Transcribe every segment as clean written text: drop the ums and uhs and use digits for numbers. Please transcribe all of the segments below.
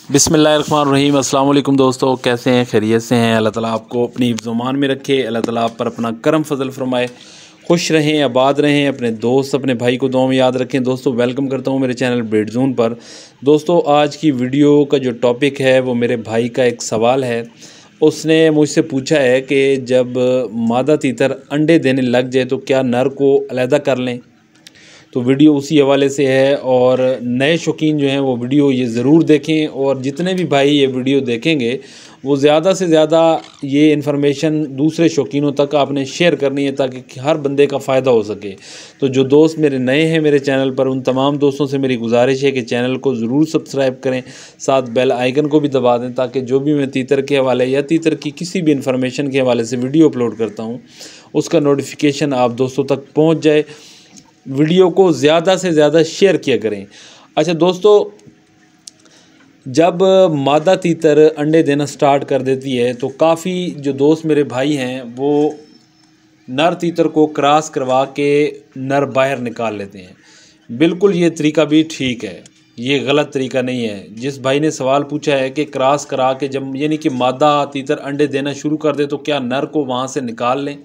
बिस्मिल्लाहिर्रहमानिर्रहीम। अस्सलाम वालेकुम दोस्तों, कैसे हैं? खैरियत से हैं? अल्लाह ताला आपको अपनी ज़ुबान में रखे, अल्लाह ताला आप पर अपना करम फजल फरमाए, खुश रहें, आबाद रहें, अपने दोस्त अपने भाई को दुआ में याद रखें। दोस्तों वेलकम करता हूं मेरे चैनल ब्रेड जोन पर। दोस्तों आज की वीडियो का जो टॉपिक है वो मेरे भाई का एक सवाल है। उसने मुझसे पूछा है कि जब मादा तीतर अंडे देने लग जाए तो क्या नर को अलहदा कर लें। तो वीडियो उसी हवाले से है और नए शौकीन जो हैं वो वीडियो ये ज़रूर देखें, और जितने भी भाई ये वीडियो देखेंगे वो ज़्यादा से ज़्यादा ये इन्फॉर्मेशन दूसरे शौकीनों तक आपने शेयर करनी है ताकि हर बंदे का फ़ायदा हो सके। तो जो दोस्त मेरे नए हैं मेरे चैनल पर, उन तमाम दोस्तों से मेरी गुजारिश है कि चैनल को ज़रूर सब्सक्राइब करें, साथ बेल आइकन को भी दबा दें ताकि जो भी मैं तीतर के हवाले या तीतर की किसी भी इन्फॉर्मेशन के हवाले से वीडियो अपलोड करता हूँ उसका नोटिफिकेशन आप दोस्तों तक पहुँच जाए। वीडियो को ज़्यादा से ज़्यादा शेयर किया करें। अच्छा दोस्तों, जब मादा तीतर अंडे देना स्टार्ट कर देती है तो काफ़ी जो दोस्त मेरे भाई हैं वो नर तीतर को क्रॉस करवा के नर बाहर निकाल लेते हैं। बिल्कुल ये तरीका भी ठीक है, ये गलत तरीका नहीं है। जिस भाई ने सवाल पूछा है कि क्रॉस करा के जब यानी कि मादा तीतर अंडे देना शुरू कर दे तो क्या नर को वहाँ से निकाल लें,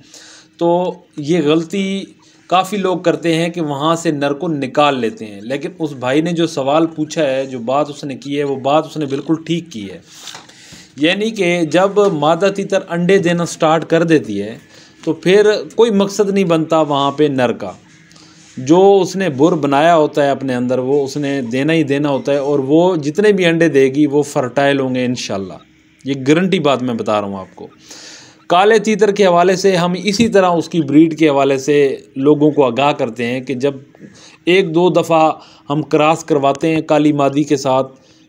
तो ये गलती काफ़ी लोग करते हैं कि वहाँ से नर को निकाल लेते हैं। लेकिन उस भाई ने जो सवाल पूछा है, जो बात उसने की है, वो बात उसने बिल्कुल ठीक की है। यानी कि जब मादा तीतर अंडे देना स्टार्ट कर देती है तो फिर कोई मकसद नहीं बनता वहाँ पे नर का। जो उसने बुर बनाया होता है अपने अंदर वो उसने देना ही देना होता है, और वो जितने भी अंडे देगी वो फर्टाइल होंगे इंशाल्लाह। ये गारंटी बात मैं बता रहा हूँ आपको। काले तीतर के हवाले से हम इसी तरह उसकी ब्रीड के हवाले से लोगों को आगाह करते हैं कि जब एक दो दफ़ा हम क्रॉस करवाते हैं काली मादी के साथ,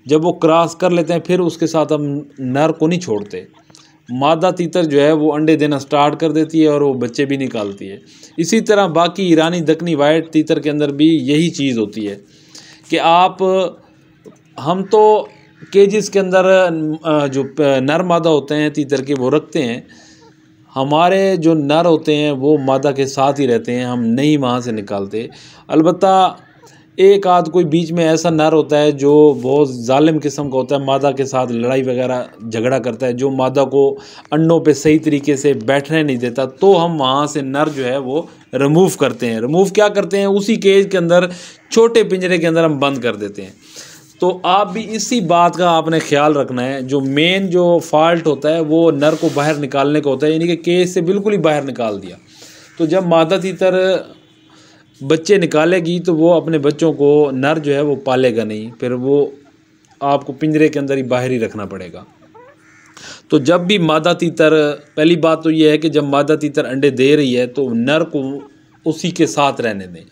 जब वो क्रॉस कर लेते हैं फिर उसके साथ हम नर को नहीं छोड़ते। मादा तीतर जो है वो अंडे देना स्टार्ट कर देती है और वो बच्चे भी निकालती है। इसी तरह बाकी ईरानी दक्कनी वाइट तीतर के अंदर भी यही चीज़ होती है कि हम तो केजिस के अंदर जो नर मादा होते हैं तीतर के वो रखते हैं। हमारे जो नर होते हैं वो मादा के साथ ही रहते हैं, हम नहीं वहाँ से निकालते। अलबत्ता एक आध कोई बीच में ऐसा नर होता है जो बहुत जालिम किस्म का होता है, मादा के साथ लड़ाई वगैरह झगड़ा करता है, जो मादा को अंडों पे सही तरीके से बैठने नहीं देता, तो हम वहाँ से नर जो है वो रिमूव करते हैं। रिमूव क्या करते हैं, उसी केज के अंदर छोटे पिंजरे के अंदर हम बंद कर देते हैं। तो आप भी इसी बात का आपने ख्याल रखना है। जो मेन जो फॉल्ट होता है वो नर को बाहर निकालने का होता है, यानी कि केज से बिल्कुल ही बाहर निकाल दिया। तो जब मादा तीतर बच्चे निकालेगी तो वो अपने बच्चों को नर जो है वो पालेगा नहीं, फिर वो आपको पिंजरे के अंदर ही बाहर ही रखना पड़ेगा। तो जब भी मादा तीतर, पहली बात तो ये है कि जब मादा तीतर अंडे दे रही है तो नर को उसी के साथ रहने दें,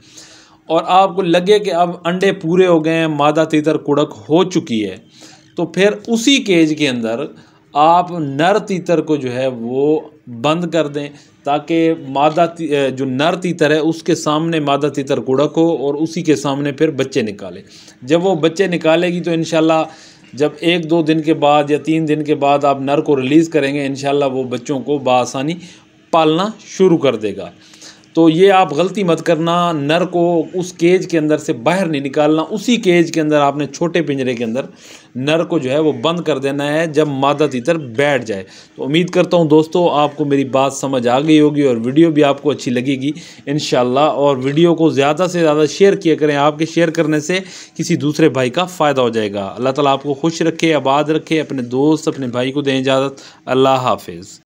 और आपको लगे कि अब अंडे पूरे हो गए हैं, मादा तीतर कुड़क हो चुकी है, तो फिर उसी केज के अंदर आप नर तीतर को जो है वो बंद कर दें ताकि जो नर तीतर है उसके सामने मादा तीतर कुड़क हो और उसी के सामने फिर बच्चे निकाले। जब वो बच्चे निकालेगी तो इंशाल्लाह जब एक दो दिन के बाद या 3 दिन के बाद आप नर को रिलीज़ करेंगे, इंशाल्लाह वो बच्चों को बआसानी पालना शुरू कर देगा। तो ये आप गलती मत करना, नर को उस केज के अंदर से बाहर नहीं निकालना, उसी केज के अंदर आपने छोटे पिंजरे के अंदर नर को जो है वो बंद कर देना है जब मादा तीतर बैठ जाए। तो उम्मीद करता हूँ दोस्तों आपको मेरी बात समझ आ गई होगी और वीडियो भी आपको अच्छी लगेगी इंशाल्लाह। और वीडियो को ज़्यादा से ज़्यादा शेयर किया करें, आपके शेयर करने से किसी दूसरे भाई का फ़ायदा हो जाएगा। अल्लाह ताला आपको खुश रखे, आबाद रखे। अपने दोस्त अपने भाई को दें इजाज़त। अल्लाह हाफिज़।